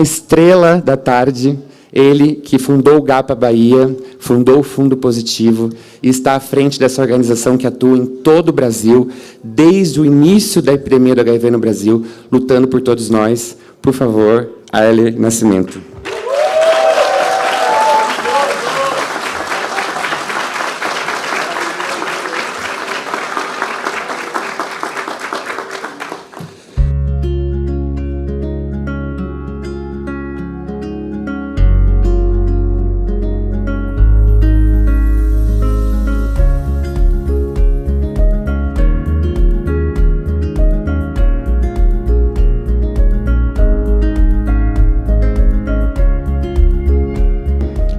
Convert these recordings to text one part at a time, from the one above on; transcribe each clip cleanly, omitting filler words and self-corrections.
estrela da tarde, ele que fundou o GAPA Bahia, fundou o Fundo Positivo e está à frente dessa organização que atua em todo o Brasil, desde o início da epidemia do HIV no Brasil, lutando por todos nós. Por favor, Arley Nascimento.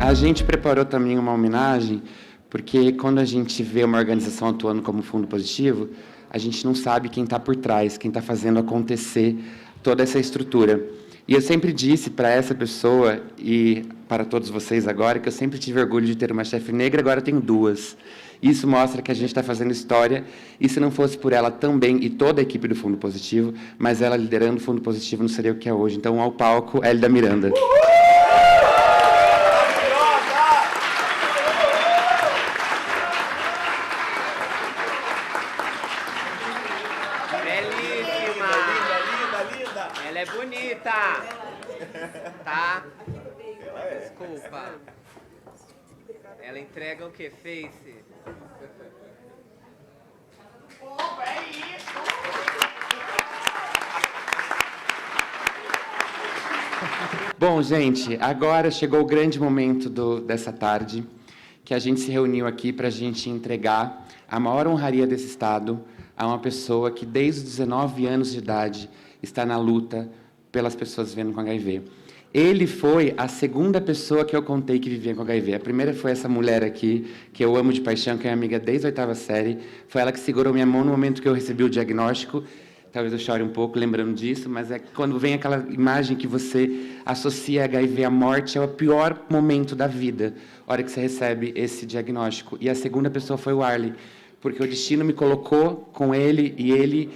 A gente preparou também uma homenagem, porque quando a gente vê uma organização atuando como Fundo Positivo, a gente não sabe quem está por trás, quem está fazendo acontecer toda essa estrutura. E eu sempre disse para essa pessoa e para todos vocês agora que eu sempre tive orgulho de ter uma chefe negra, agora eu tenho duas. Isso mostra que a gente está fazendo história, e se não fosse por ela também, e toda a equipe do Fundo Positivo, mas ela liderando o Fundo Positivo não seria o que é hoje. Então, ao palco, Hélida Miranda. Ela é bonita, tá? Desculpa. Ela entrega o que? Face? Opa, é isso! Bom, gente, agora chegou o grande momento dessa tarde, que a gente se reuniu aqui para a gente entregar a maior honraria desse Estado a uma pessoa que, desde os 19 anos de idade, está na luta pelas pessoas vivendo com HIV. Ele foi a segunda pessoa que eu contei que vivia com HIV. A primeira foi essa mulher aqui, que eu amo de paixão, que é minha amiga desde a 8ª série. Foi ela que segurou minha mão no momento que eu recebi o diagnóstico. Talvez eu chore um pouco lembrando disso, mas é quando vem aquela imagem que você associa HIV à morte, é o pior momento da vida, a hora que você recebe esse diagnóstico. E a segunda pessoa foi o Arley, porque o destino me colocou com ele e ele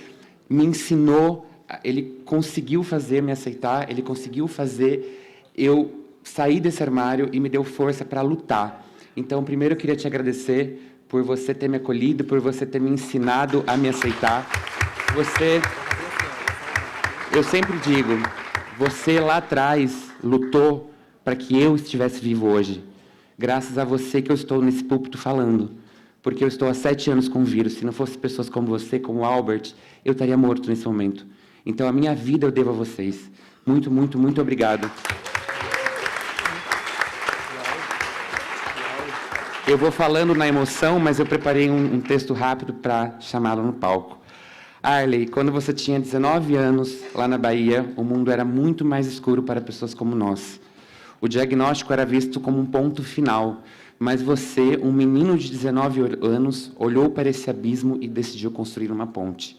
me ensinou. Ele conseguiu fazer me aceitar, ele conseguiu fazer eu sair desse armário e me deu força para lutar. Então, primeiro eu queria te agradecer por você ter me acolhido, por você ter me ensinado a me aceitar. Eu sempre digo, você lá atrás lutou para que eu estivesse vivo hoje. Graças a você que eu estou nesse púlpito falando. Porque eu estou há 7 anos com o vírus. Se não fosse pessoas como você, como o Albert, eu estaria morto nesse momento. Então, a minha vida eu devo a vocês. Muito, muito, muito obrigado. Eu vou falando na emoção, mas eu preparei um texto rápido para chamá-lo no palco. Arley, quando você tinha 19 anos, lá na Bahia, o mundo era muito mais escuro para pessoas como nós. O diagnóstico era visto como um ponto final, mas você, um menino de 19 anos, olhou para esse abismo e decidiu construir uma ponte.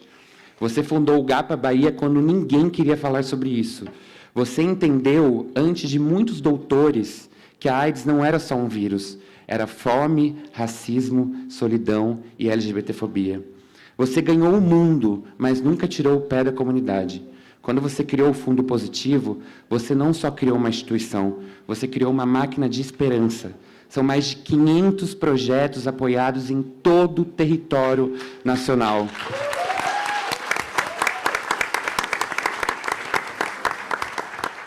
Você fundou o GAPA Bahia quando ninguém queria falar sobre isso. Você entendeu, antes de muitos doutores, que a AIDS não era só um vírus, era fome, racismo, solidão e LGBTfobia. Você ganhou o mundo, mas nunca tirou o pé da comunidade. Quando você criou o Fundo Positivo, você não só criou uma instituição, você criou uma máquina de esperança. São mais de 500 projetos apoiados em todo o território nacional.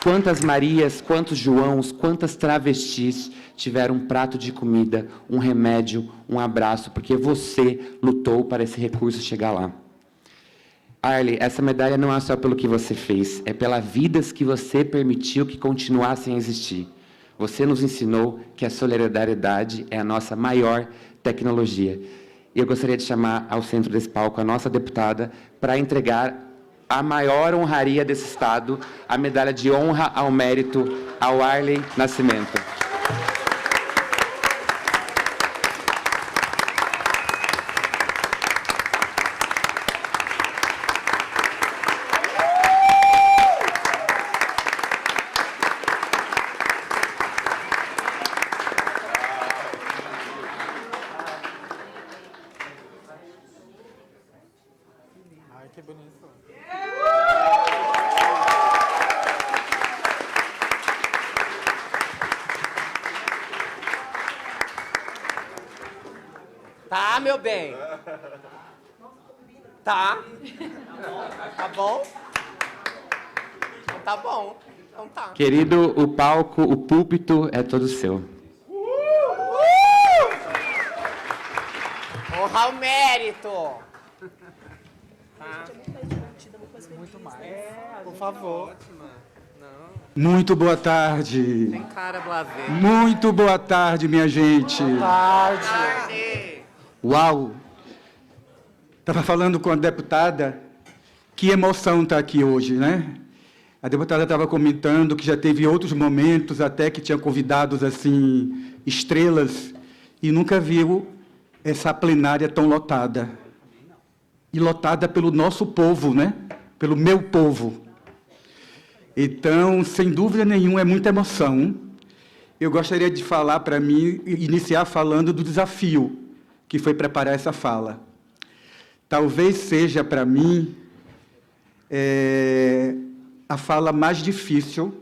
Quantas Marias, quantos Joãos, quantas travestis tiveram um prato de comida, um remédio, um abraço, porque você lutou para esse recurso chegar lá. Arley, essa medalha não é só pelo que você fez, é pelas vidas que você permitiu que continuassem a existir. Você nos ensinou que a solidariedade é a nossa maior tecnologia. E eu gostaria de chamar ao centro desse palco a nossa deputada para entregar a maior honraria desse Estado, a medalha de honra ao mérito ao Arley Nascimento. Ai, que bonito. Tá, meu bem? Tá? Tá bom? Então tá bom. Então tá. Querido, o palco, o púlpito é todo seu. Honra ao mérito. Tá. Muito mais. Por favor. Muito boa tarde. Tem cara blazer. Muito boa tarde, minha gente. Tarde. Uau! Estava falando com a deputada, que emoção estar aqui hoje, né? A deputada estava comentando que já teve outros momentos, até que tinha convidados assim, estrelas, e nunca viu essa plenária tão lotada. E lotada pelo nosso povo, né? Pelo meu povo. Então, sem dúvida nenhuma, é muita emoção. Eu gostaria de falar, para mim, iniciar falando do desafio que foi preparar essa fala. Talvez seja, para mim, a fala mais difícil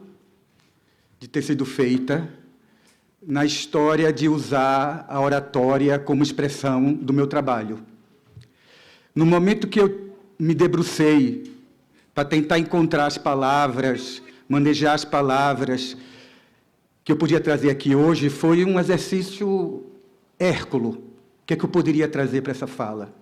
de ter sido feita na história de usar a oratória como expressão do meu trabalho. No momento que eu me debrucei para tentar encontrar as palavras, manejar as palavras que eu podia trazer aqui hoje, foi um exercício hérculo. O que é que eu poderia trazer para essa fala?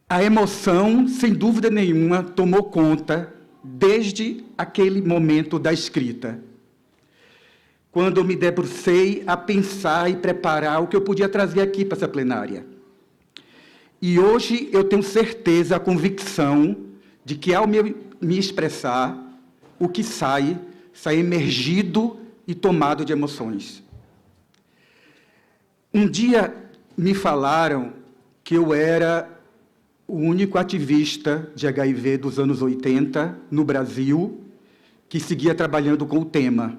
A emoção, sem dúvida nenhuma, tomou conta desde aquele momento da escrita, quando eu me debrucei a pensar e preparar o que eu podia trazer aqui para essa plenária. E hoje eu tenho certeza, a convicção, de que ao me expressar, o que sai emergido e tomado de emoções. Um dia me falaram que eu era o único ativista de HIV dos anos 80 no Brasil que seguia trabalhando com o tema.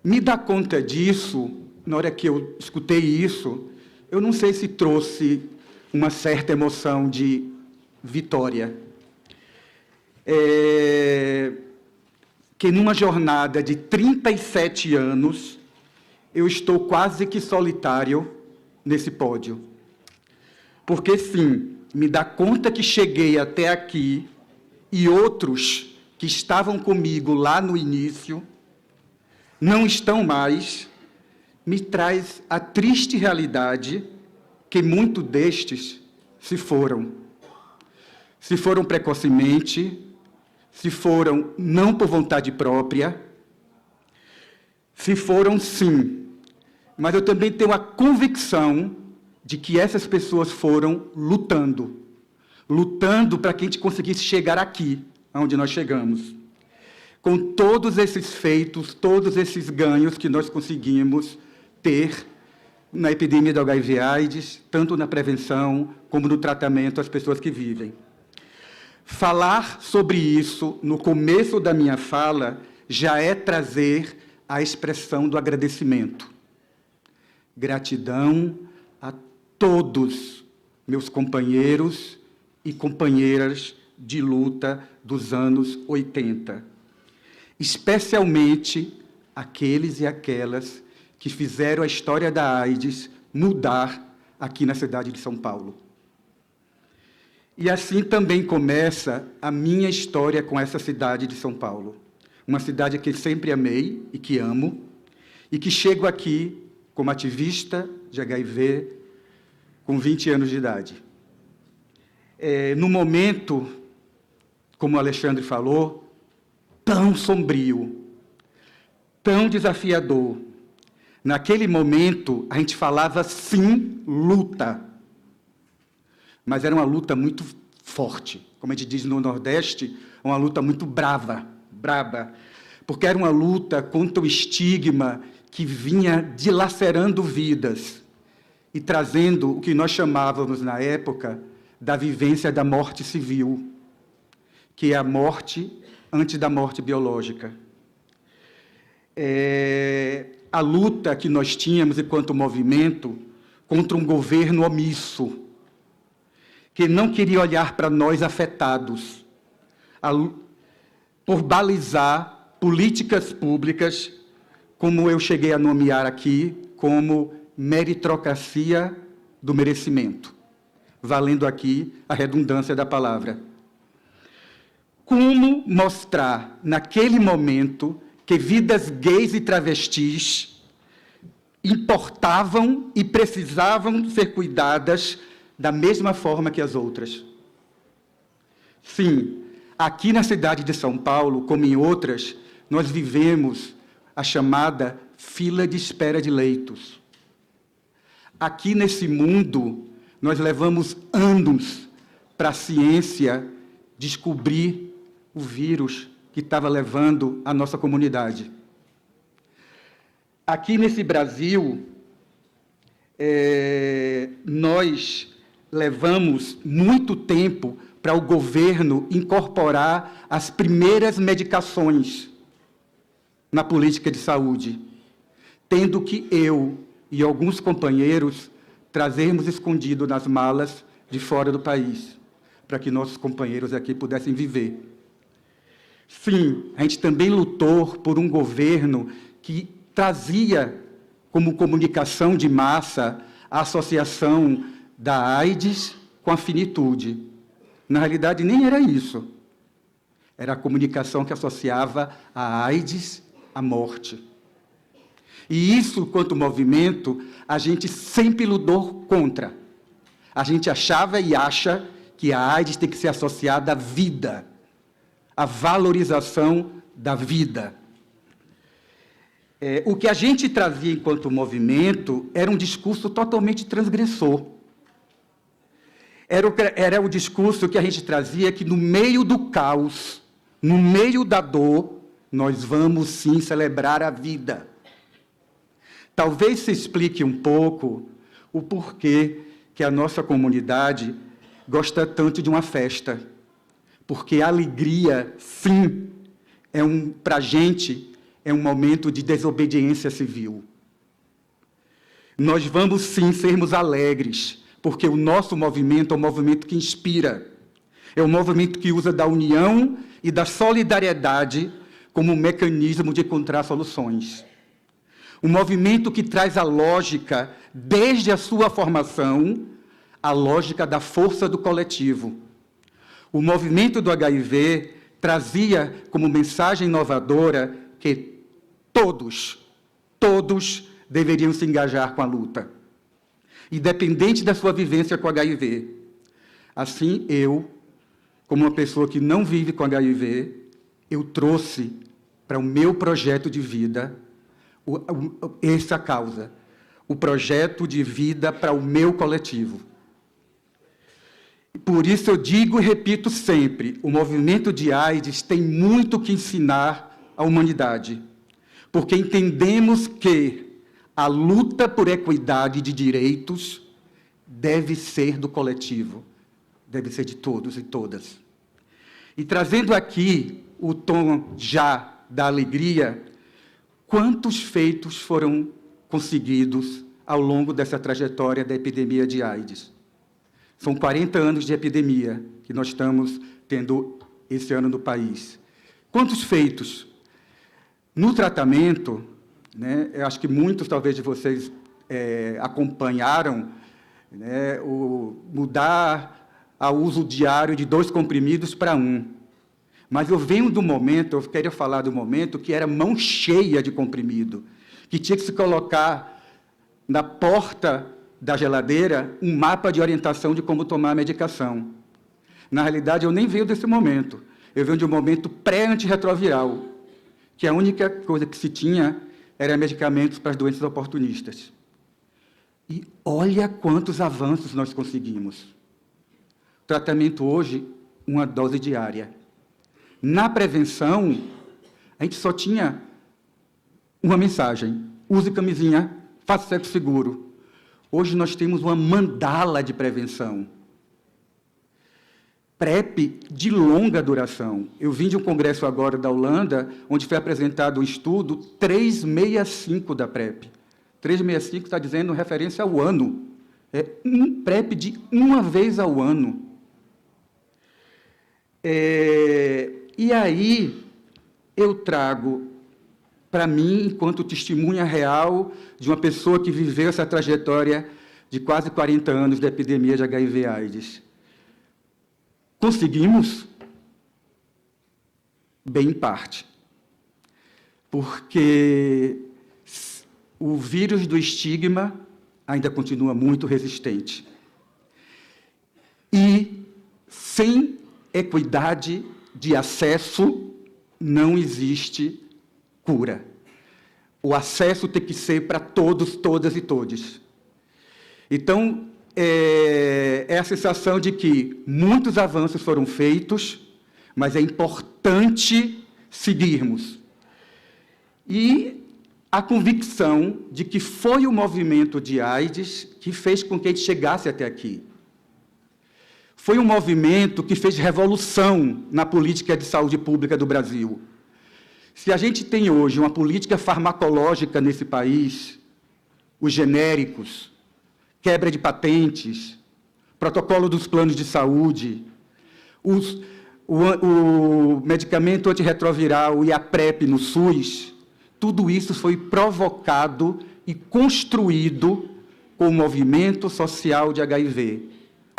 Me dar conta disso, na hora que eu escutei isso, eu não sei se trouxe uma certa emoção de vitória. Que numa jornada de 37 anos, eu estou quase que solitário nesse pódio. Porque, sim, me dá conta que cheguei até aqui e outros que estavam comigo lá no início não estão mais, me traz a triste realidade que muitos destes se foram. Se foram precocemente, se foram não por vontade própria, se foram, sim, mas eu também tenho a convicção de que essas pessoas foram lutando para que a gente conseguisse chegar aqui, onde nós chegamos. Com todos esses feitos, todos esses ganhos que nós conseguimos ter na epidemia do HIV/AIDS, tanto na prevenção como no tratamento às pessoas que vivem. Falar sobre isso no começo da minha fala já é trazer a expressão do agradecimento. Gratidão a todos meus companheiros e companheiras de luta dos anos 80, especialmente aqueles e aquelas que fizeram a história da AIDS mudar aqui na cidade de São Paulo. E assim também começa a minha história com essa cidade de São Paulo, uma cidade que sempre amei e que amo, e que chego aqui como ativista de HIV com 20 anos de idade. No momento, como o Alexandre falou, tão sombrio, tão desafiador. Naquele momento, a gente falava, sim, luta. Mas era uma luta muito forte. Como a gente diz no Nordeste, uma luta muito brava, porque era uma luta contra o estigma que vinha dilacerando vidas e trazendo o que nós chamávamos, na época, da vivência da morte civil, que é a morte antes da morte biológica. A luta que nós tínhamos, enquanto movimento, contra um governo omisso, que não queria olhar para nós afetados, por balizar políticas públicas, como eu cheguei a nomear aqui, como meritocracia do merecimento, valendo aqui a redundância da palavra. Como mostrar, naquele momento, que vidas gays e travestis importavam e precisavam ser cuidadas da mesma forma que as outras? Sim, aqui na cidade de São Paulo, como em outras, nós vivemos a chamada fila de espera de leitos. Aqui nesse mundo, nós levamos anos para a ciência descobrir o vírus que estava levando a nossa comunidade. Aqui nesse Brasil, nós levamos muito tempo para o governo incorporar as primeiras medicações na política de saúde, tendo que eu e alguns companheiros trazermos escondido nas malas de fora do país, para que nossos companheiros aqui pudessem viver. Sim, a gente também lutou por um governo que trazia como comunicação de massa a associação da AIDS com a finitude. Na realidade, nem era isso. Era a comunicação que associava a AIDS à morte. E isso, quanto movimento, a gente sempre lutou contra. A gente achava e acha que a AIDS tem que ser associada à vida, à valorização da vida. O que a gente trazia enquanto movimento era um discurso totalmente transgressor. Era o discurso que a gente trazia que, no meio do caos, no meio da dor, nós vamos, sim, celebrar a vida. Talvez se explique um pouco o porquê que a nossa comunidade gosta tanto de uma festa. Porque a alegria, sim, para a gente, é um momento de desobediência civil. Nós vamos, sim, sermos alegres, porque o nosso movimento é um movimento que inspira. É um movimento que usa da união e da solidariedade como um mecanismo de encontrar soluções. Um movimento que traz a lógica, desde a sua formação, a lógica da força do coletivo. O movimento do HIV trazia como mensagem inovadora que todos deveriam se engajar com a luta, independente da sua vivência com HIV. Assim, eu, como uma pessoa que não vive com HIV, eu trouxe para o meu projeto de vida essa causa, o projeto de vida para o meu coletivo. Por isso eu digo e repito sempre, o movimento de AIDS tem muito que ensinar à humanidade, porque entendemos que a luta por equidade de direitos deve ser do coletivo, deve ser de todos e todas. E trazendo aqui o tom já da alegria, quantos feitos foram conseguidos ao longo dessa trajetória da epidemia de AIDS? São 40 anos de epidemia que nós estamos tendo esse ano no país. Quantos feitos? No tratamento, né, eu acho que muitos, talvez, de vocês acompanharam, né, mudar ao uso diário de 2 comprimidos para 1. Mas eu venho do momento, eu queria falar do momento que era mão cheia de comprimido, que tinha que se colocar na porta da geladeira um mapa de orientação de como tomar a medicação. Na realidade, eu nem venho desse momento. Eu venho de um momento pré-antirretroviral, que a única coisa que se tinha era medicamentos para as doenças oportunistas. E olha quantos avanços nós conseguimos. O tratamento hoje, 1 dose diária. Na prevenção, a gente só tinha uma mensagem: use camisinha, faça sexo seguro. Hoje nós temos uma mandala de prevenção. PrEP de longa duração. Eu vim de um congresso agora da Holanda, onde foi apresentado o estudo 365 da PrEP. 365 está dizendo referência ao ano. É um PrEP de 1 vez ao ano. E aí eu trago para mim, enquanto testemunha real de uma pessoa que viveu essa trajetória de quase 40 anos da epidemia de HIV/AIDS. Conseguimos? Bem em parte. Porque o vírus do estigma ainda continua muito resistente. E, sem equidade de acesso, não existe cura. O acesso tem que ser para todos, todas e todes. Então, é a sensação de que muitos avanços foram feitos, mas é importante seguirmos. E a convicção de que foi o movimento de AIDS que fez com que a gente chegasse até aqui. Foi um movimento que fez revolução na política de saúde pública do Brasil. Se a gente tem hoje uma política farmacológica nesse país, os genéricos, quebra de patentes, protocolo dos planos de saúde, o medicamento antirretroviral e a PrEP no SUS, tudo isso foi provocado e construído com o movimento social de HIV.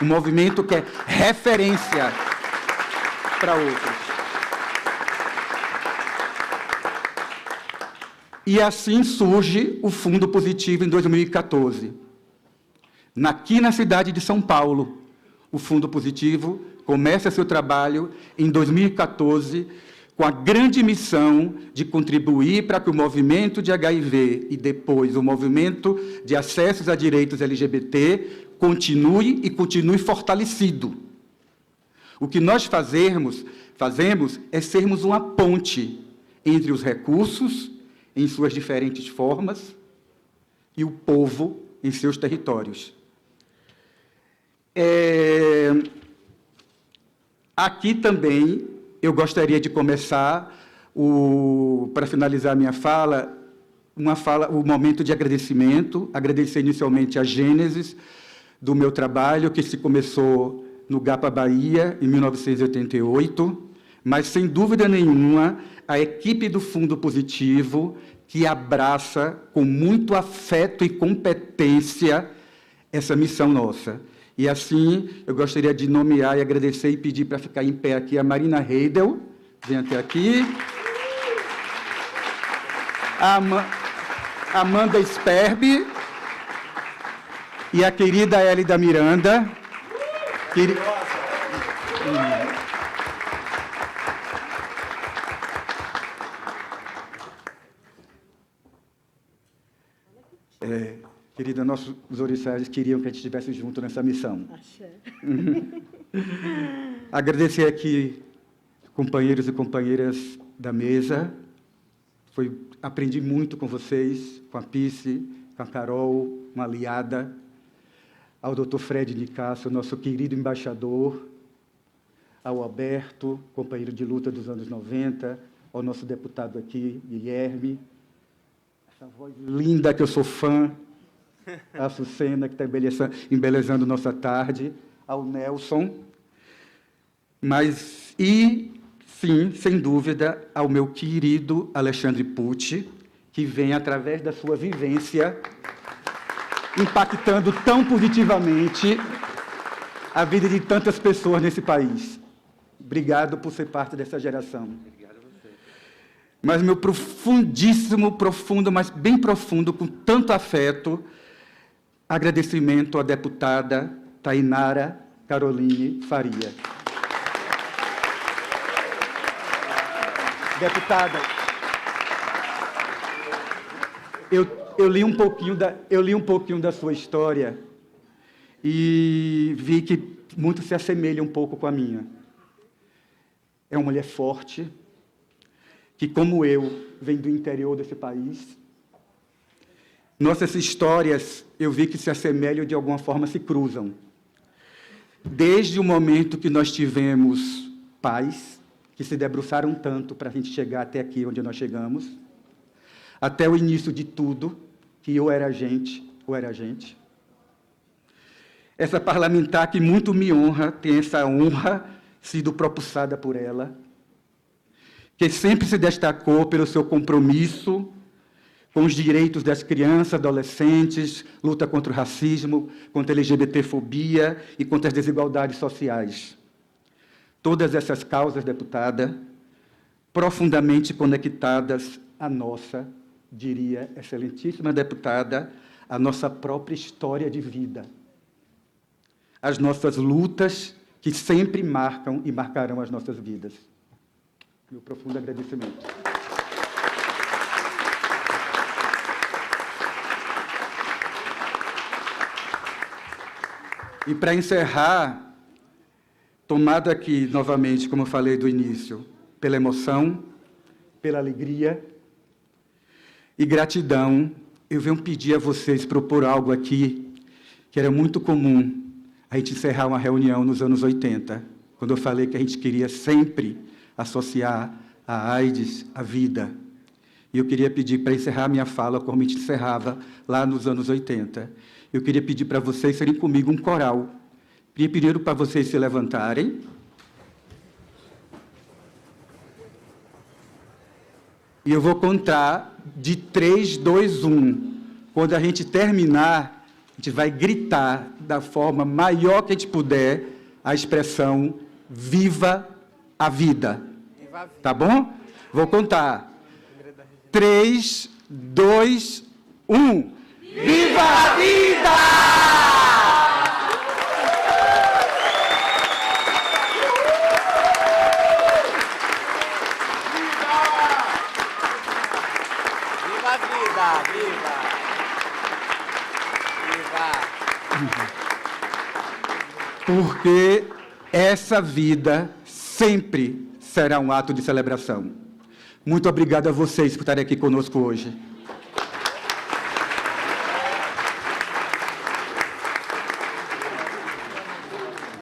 Um movimento que é referência para outros. E assim surge o Fundo Positivo em 2014. Aqui na cidade de São Paulo, o Fundo Positivo começa seu trabalho em 2014 com a grande missão de contribuir para que o movimento de HIV e depois o movimento de acessos a direitos LGBT continue fortalecido. O que nós fazemos é sermos uma ponte entre os recursos, em suas diferentes formas, e o povo em seus territórios. Aqui também eu gostaria de começar, para finalizar a minha fala, o momento de agradecimento, agradecer inicialmente a gênese do meu trabalho, que se começou no Gapa, Bahia, em 1988, mas, sem dúvida nenhuma, a equipe do Fundo Positivo, que abraça com muito afeto e competência essa missão nossa. E, assim, eu gostaria de nomear e agradecer e pedir para ficar em pé aqui a Marina Heidel, vem até aqui, a Amanda Sperbi e a querida Hélida Miranda. Querida, nossos orixás queriam que a gente estivesse junto nessa missão. Axé. Agradecer aqui companheiros e companheiras da mesa. Aprendi muito com vocês, com a Pice, com a Carol, uma aliada, ao Dr. Fred Nicasso, nosso querido embaixador, ao Alberto, companheiro de luta dos anos 90, ao nosso deputado aqui, Guilherme, essa voz linda que eu sou fã, a Sucena, que está embelezando nossa tarde, ao Nelson, sim, sem dúvida, ao meu querido Alexandre Pucci, que vem, através da sua vivência, impactando tão positivamente a vida de tantas pessoas nesse país. Obrigado por ser parte dessa geração. Obrigado a você. Mas meu profundo, mas bem profundo, com tanto afeto, agradecimento à deputada Tainara Caroline Faria. Deputada, eu li um pouquinho da sua história e vi que muito se assemelha um pouco com a minha. É uma mulher forte, que, como eu, vem do interior desse país. Nossas histórias, eu vi que se assemelham, de alguma forma, se cruzam. Desde o momento que nós tivemos pais que se debruçaram tanto para a gente chegar até aqui onde nós chegamos, até o início de tudo, que ou era a gente. Essa parlamentar que muito me honra, tem essa honra sido propulsada por ela, que sempre se destacou pelo seu compromisso com os direitos das crianças, adolescentes, luta contra o racismo, contra a LGBTfobia e contra as desigualdades sociais. Todas essas causas, deputada, profundamente conectadas à nossa, diria, excelentíssima deputada, a nossa própria história de vida. As nossas lutas que sempre marcam e marcarão as nossas vidas. Meu profundo agradecimento. E para encerrar, tomado aqui novamente, como eu falei do início, pela emoção, pela alegria e gratidão, eu venho pedir a vocês propor algo aqui que era muito comum a gente encerrar uma reunião nos anos 80, quando eu falei que a gente queria sempre associar a AIDS à vida. E eu queria pedir para encerrar minha fala como a gente encerrava lá nos anos 80. Eu queria pedir para vocês serem comigo um coral. Queria pedir para vocês se levantarem. E eu vou contar de 3, 2, 1. Quando a gente terminar, a gente vai gritar da forma maior que a gente puder a expressão "Viva a vida". Viva a vida. Tá bom? Vou contar. 3, 2, 1. Viva a vida! Viva a vida! Viva! Viva! Porque essa vida sempre será um ato de celebração. Muito obrigado a vocês por estarem aqui conosco hoje.